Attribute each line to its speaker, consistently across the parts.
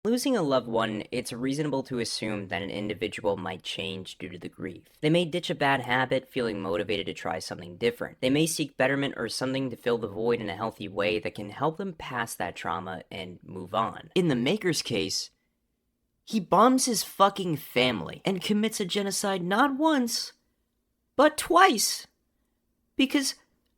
Speaker 1: Losing a loved one, it's reasonable to assume that an individual might change due to the grief. They may ditch a bad habit, feeling motivated to try something different. They may seek betterment or something to fill the void in a healthy way that can help them pass that trauma and move on. In the Maker's case, he bombs his fucking family and commits a genocide not once, but twice. Because,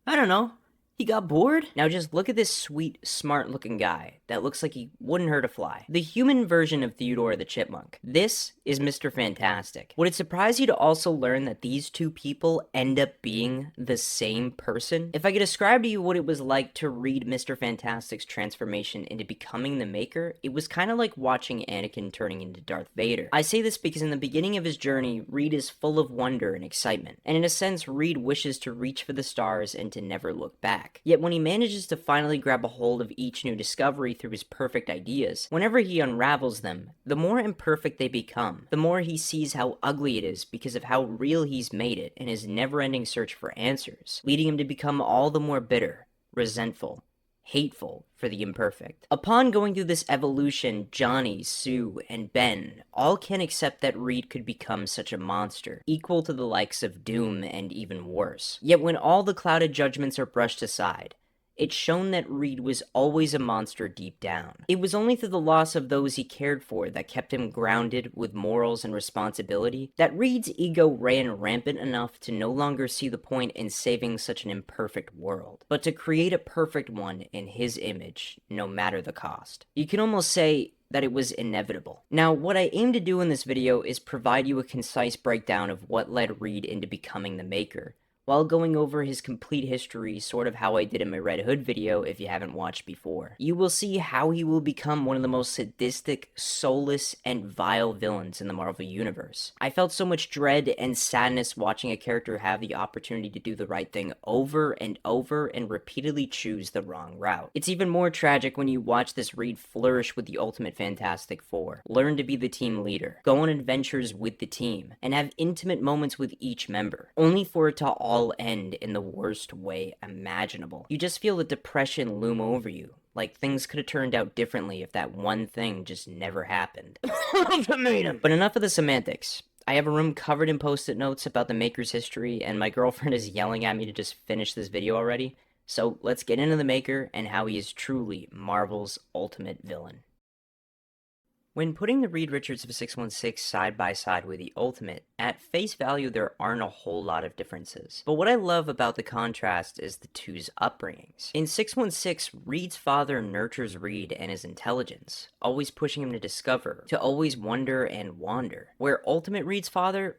Speaker 1: I don't know, he got bored? Now just look at this sweet, smart-looking guy that looks like he wouldn't hurt a fly. The human version of Theodore the Chipmunk. This is Mr. Fantastic. Would it surprise you to also learn that these two people end up being the same person? If I could describe to you what it was like to read Mr. Fantastic's transformation into becoming the Maker, it was kind of like watching Anakin turning into Darth Vader. I say this because in the beginning of his journey, Reed is full of wonder and excitement, and in a sense, Reed wishes to reach for the stars and to never look back. Yet when he manages to finally grab a hold of each new discovery through his perfect ideas, whenever he unravels them, the more imperfect they become, the more he sees how ugly it is because of how real he's made it in his never-ending search for answers, leading him to become all the more bitter, resentful, hateful for the imperfect. Upon going through this evolution, Johnny, Sue, and Ben all can accept that Reed could become such a monster, equal to the likes of Doom and even worse. Yet when all the clouded judgments are brushed aside, it's shown that Reed was always a monster deep down. It was only through the loss of those he cared for that kept him grounded with morals and responsibility that Reed's ego ran rampant enough to no longer see the point in saving such an imperfect world, but to create a perfect one in his image, no matter the cost. You can almost say that it was inevitable. Now, what I aim to do in this video is provide you a concise breakdown of what led Reed into becoming the Maker, while going over his complete history, sort of how I did in my Red Hood video if you haven't watched before. You will see how he will become one of the most sadistic, soulless, and vile villains in the Marvel Universe. I felt so much dread and sadness watching a character have the opportunity to do the right thing over and over and repeatedly choose the wrong route. It's even more tragic when you watch this Reed flourish with the Ultimate Fantastic Four, learn to be the team leader, go on adventures with the team, and have intimate moments with each member, only for it to all end in the worst way imaginable. You just feel the depression loom over you, like things could have turned out differently if that one thing just never happened. But enough of the semantics. I have a room covered in post-it notes about the Maker's history, and my girlfriend is yelling at me to just finish this video already, so let's get into the Maker and how he is truly Marvel's ultimate villain. When putting the Reed Richards of 616 side by side with the Ultimate, at face value there aren't a whole lot of differences. But what I love about the contrast is the two's upbringings. In 616, Reed's father nurtures Reed and his intelligence, always pushing him to discover, to always wonder and wander. Where Ultimate Reed's father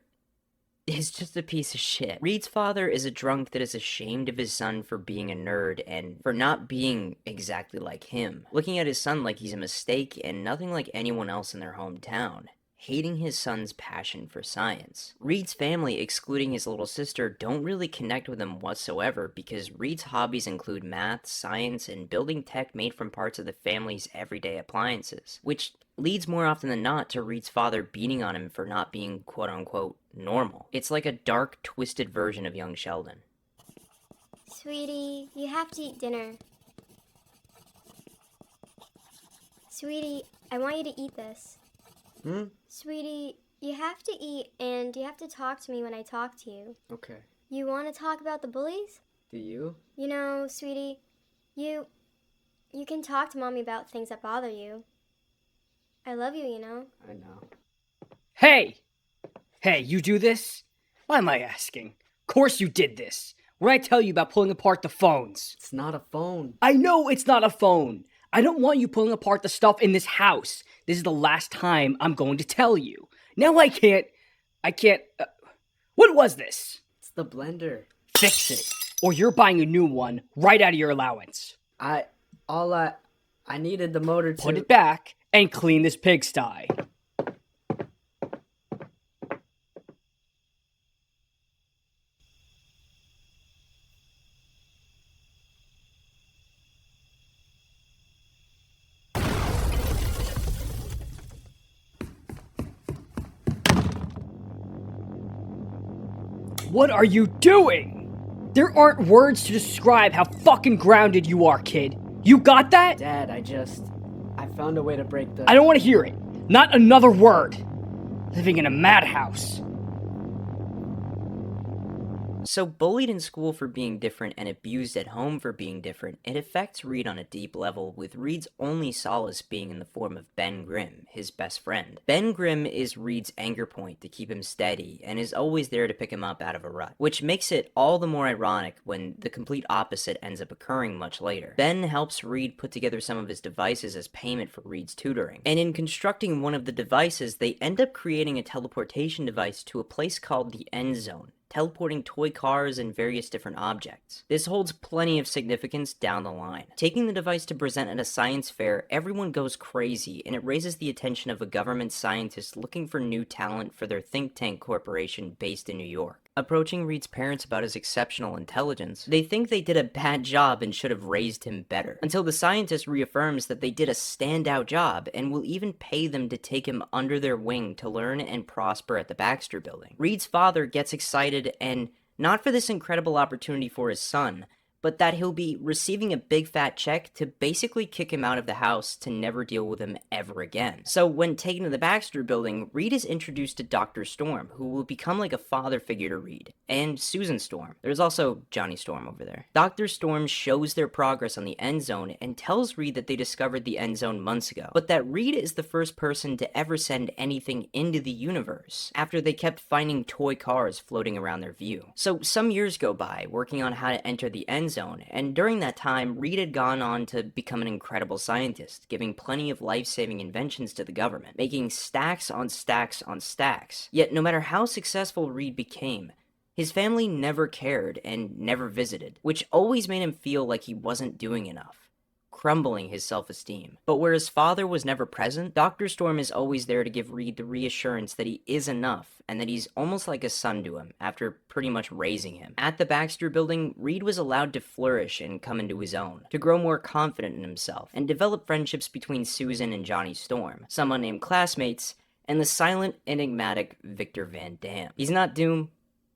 Speaker 1: is just a piece of shit. Reed's father is a drunk that is ashamed of his son for being a nerd and for not being exactly like him, looking at his son like he's a mistake and nothing like anyone else in their hometown, hating his son's passion for science. Reed's family, excluding his little sister, don't really connect with him whatsoever because Reed's hobbies include math, science, and building tech made from parts of the family's everyday appliances, which leads more often than not to Reed's father beating on him for not being quote-unquote normal. It's like a dark, twisted version of young Sheldon.
Speaker 2: Sweetie, you have to eat dinner. Sweetie, I want you to eat this. Sweetie, you have to eat and you have to talk to me when I talk to you.
Speaker 3: Okay.
Speaker 2: You want to talk about the bullies?
Speaker 3: Do you?
Speaker 2: You know, sweetie, you can talk to Mommy about things that bother you. I love you, you know.
Speaker 3: I know.
Speaker 4: Hey! Hey, you do this? Why am I asking? Of course you did this. What did I tell you about pulling apart the phones?
Speaker 3: It's not a phone.
Speaker 4: I know it's not a phone. I don't want you pulling apart the stuff in this house. This is the last time I'm going to tell you. Now I can't... What was this?
Speaker 3: It's the blender.
Speaker 4: Fix it, or you're buying a new one right out of your allowance.
Speaker 3: I needed the motor to...
Speaker 4: Put it back and clean this pigsty. What are you doing? There aren't words to describe how fucking grounded you are, kid. You got that?
Speaker 3: Dad, I found a way to break the...
Speaker 4: I don't want to hear it. Not another word. Living in a madhouse.
Speaker 1: So bullied in school for being different and abused at home for being different, it affects Reed on a deep level, with Reed's only solace being in the form of Ben Grimm, his best friend. Ben Grimm is Reed's anchor point to keep him steady, and is always there to pick him up out of a rut, which makes it all the more ironic when the complete opposite ends up occurring much later. Ben helps Reed put together some of his devices as payment for Reed's tutoring, and in constructing one of the devices, they end up creating a teleportation device to a place called the End Zone, teleporting toy cars and various different objects. This holds plenty of significance down the line. Taking the device to present at a science fair, everyone goes crazy, and it raises the attention of a government scientist looking for new talent for their think tank corporation based in New York. Approaching Reed's parents about his exceptional intelligence, they think they did a bad job and should have raised him better, until the scientist reaffirms that they did a standout job and will even pay them to take him under their wing to learn and prosper at the Baxter Building. Reed's father gets excited, and not for this incredible opportunity for his son, but that he'll be receiving a big fat check to basically kick him out of the house to never deal with him ever again. So when taken to the Baxter Building, Reed is introduced to Dr. Storm, who will become like a father figure to Reed, and Susan Storm. There's also Johnny Storm over there. Dr. Storm shows their progress on the End Zone and tells Reed that they discovered the End Zone months ago, but that Reed is the first person to ever send anything into the universe, after they kept finding toy cars floating around their view. So some years go by, working on how to enter the End Zone, and during that time, Reed had gone on to become an incredible scientist, giving plenty of life-saving inventions to the government, making stacks on stacks on stacks. Yet no matter how successful Reed became, his family never cared and never visited, which always made him feel like he wasn't doing enough, crumbling his self-esteem. But where his father was never present, Dr. Storm is always there to give Reed the reassurance that he is enough, and that he's almost like a son to him after pretty much raising him. At the Baxter Building, Reed was allowed to flourish and come into his own, to grow more confident in himself, and develop friendships between Susan and Johnny Storm, some unnamed classmates, and the silent, enigmatic Victor Van Dam. He's not Doom,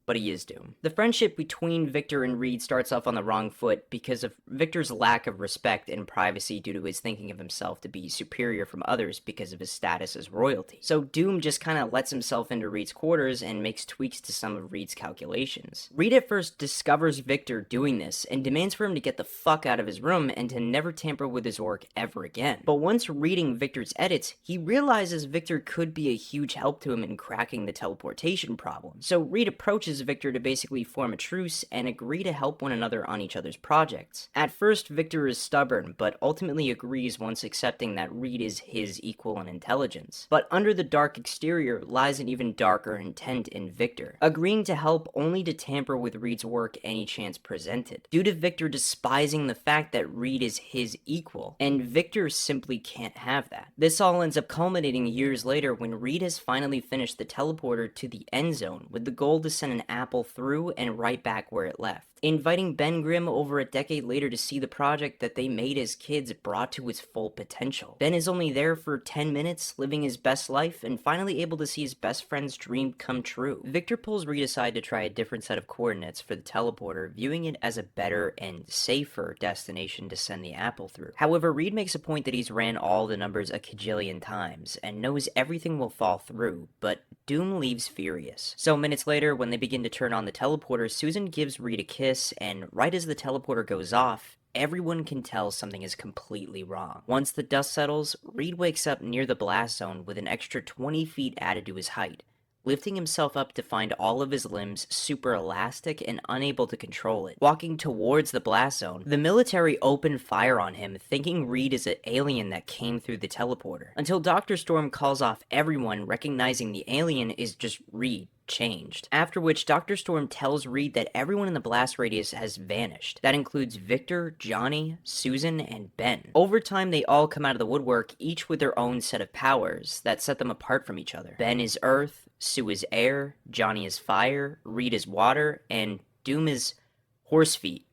Speaker 1: but he is Doom. The friendship between Victor and Reed starts off on the wrong foot because of Victor's lack of respect and privacy due to his thinking of himself to be superior from others because of his status as royalty. So Doom just kind of lets himself into Reed's quarters and makes tweaks to some of Reed's calculations. Reed at first discovers Victor doing this and demands for him to get the fuck out of his room and to never tamper with his work ever again. But once reading Victor's edits, he realizes Victor could be a huge help to him in cracking the teleportation problem. So Reed approaches Victor to basically form a truce and agree to help one another on each other's projects. At first, Victor is stubborn, but ultimately agrees once accepting that Reed is his equal in intelligence. But under the dark exterior lies an even darker intent in Victor, agreeing to help only to tamper with Reed's work any chance presented, due to Victor despising the fact that Reed is his equal, and Victor simply can't have that. This all ends up culminating years later when Reed has finally finished the teleporter to the End Zone with the goal to send an apple through and right back where it left, inviting Ben Grimm over a decade later to see the project that they made as kids brought to its full potential. Ben is only there for 10 minutes, living his best life, and finally able to see his best friend's dream come true. Victor pulls Reed aside to try a different set of coordinates for the teleporter, viewing it as a better and safer destination to send the apple through. However, Reed makes a point that he's ran all the numbers a cajillion times, and knows everything will fall through, but Doom leaves furious. So minutes later, when they begin to turn on the teleporter, Susan gives Reed a kiss, and right as the teleporter goes off, everyone can tell something is completely wrong. Once the dust settles, Reed wakes up near the blast zone with an extra 20 feet added to his height, lifting himself up to find all of his limbs super elastic and unable to control it. Walking towards the blast zone, the military open fire on him, thinking Reed is an alien that came through the teleporter, until Dr. Storm calls off everyone, recognizing the alien is just Reed changed. After which, Dr. Storm tells Reed that everyone in the blast radius has vanished. That includes Victor, Johnny, Susan, and Ben. Over time, they all come out of the woodwork, each with their own set of powers that set them apart from each other. Ben is earth, Sue is air, Johnny is fire, Reed is water, and Doom is horse feet,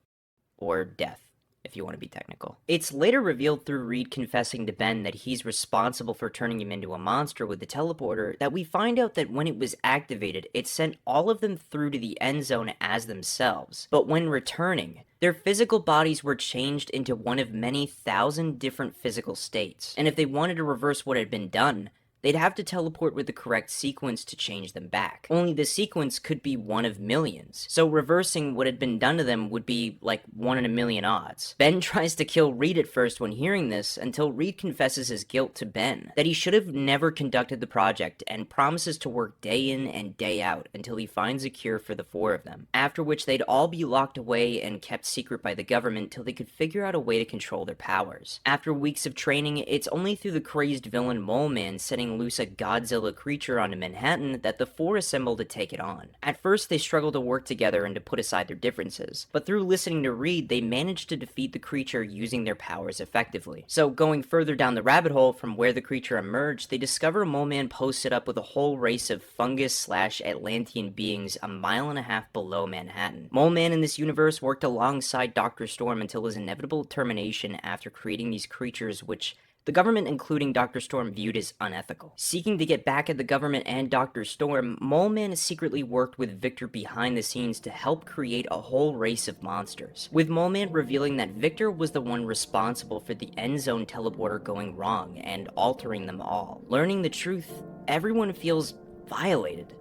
Speaker 1: or death. if you want to be technical. It's later revealed through Reed confessing to Ben that he's responsible for turning him into a monster with the teleporter that we find out that when it was activated, it sent all of them through to the end zone as themselves. But when returning, their physical bodies were changed into one of many thousand different physical states. And if they wanted to reverse what had been done, they'd have to teleport with the correct sequence to change them back. Only the sequence could be one of millions, so reversing what had been done to them would be like 1 in a million odds. Ben tries to kill Reed at first when hearing this, until Reed confesses his guilt to Ben, that he should have never conducted the project, and promises to work day in and day out until he finds a cure for the 4 of them, after which they'd all be locked away and kept secret by the government till they could figure out a way to control their powers. After weeks of training, it's only through the crazed villain Mole Man setting loose a Godzilla creature onto Manhattan that the 4 assemble to take it on. At first, they struggle to work together and to put aside their differences, but through listening to Reed, they manage to defeat the creature using their powers effectively. So going further down the rabbit hole from where the creature emerged, they discover Mole Man posted up with a whole race of fungus/Atlantean beings a mile and a half below Manhattan. Mole Man in this universe worked alongside Dr. Storm until his inevitable termination after creating these creatures which the government, including Dr. Storm, viewed as unethical. Seeking to get back at the government and Dr. Storm, Mole Man secretly worked with Victor behind the scenes to help create a whole race of monsters, with Mole Man revealing that Victor was the one responsible for the end zone teleporter going wrong and altering them all. Learning the truth, everyone feels violated.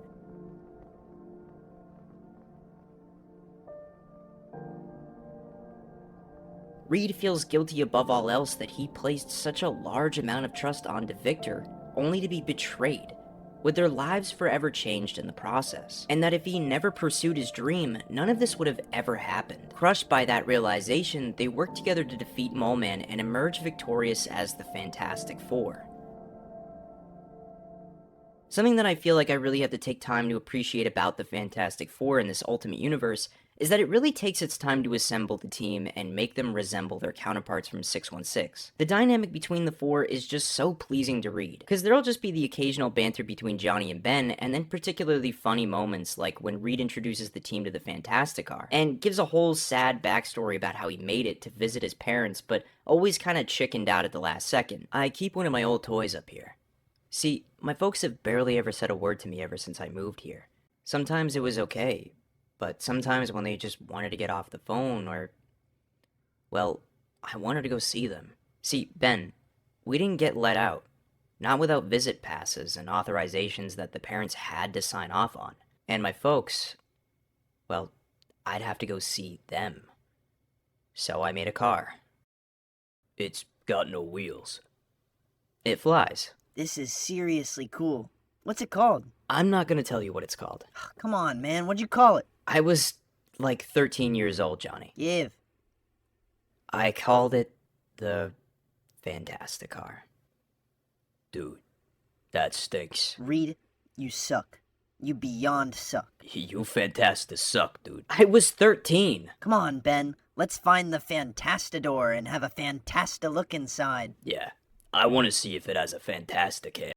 Speaker 1: Reed feels guilty above all else that he placed such a large amount of trust onto Victor, only to be betrayed, with their lives forever changed in the process, and that if he never pursued his dream, none of this would have ever happened. Crushed by that realization, they work together to defeat Mole Man and emerge victorious as the Fantastic Four. Something that I feel like I really have to take time to appreciate about the Fantastic Four in this Ultimate Universe is that it really takes its time to assemble the team and make them resemble their counterparts from 616. The dynamic between the 4 is just so pleasing to read, because there'll just be the occasional banter between Johnny and Ben, and then particularly funny moments like when Reed introduces the team to the Fantastic Car, and gives a whole sad backstory about how he made it to visit his parents, but always kinda chickened out at the last second. I keep one of my old toys up here. See, my folks have barely ever said a word to me ever since I moved here. Sometimes it was okay, but sometimes when they just wanted to get off the phone or, well, I wanted to go see them. See, Ben, we didn't get let out. Not without visit passes and authorizations that the parents had to sign off on. And my folks, well, I'd have to go see them. So I made a car. It's got no wheels. It flies.
Speaker 5: This is seriously cool. What's it called?
Speaker 1: I'm not gonna tell you what it's called.
Speaker 5: Come on, man. What'd you call it?
Speaker 1: I was like 13 years old, Johnny.
Speaker 5: Give.
Speaker 1: I called it the Fantastic Car. Dude, that stinks.
Speaker 5: Reed, you suck. You beyond suck.
Speaker 1: You fantastic suck, dude. I was 13.
Speaker 5: Come on, Ben. Let's find the Fantastador and have a Fantasta look inside.
Speaker 1: Yeah, I want to see if it has a fantastic head.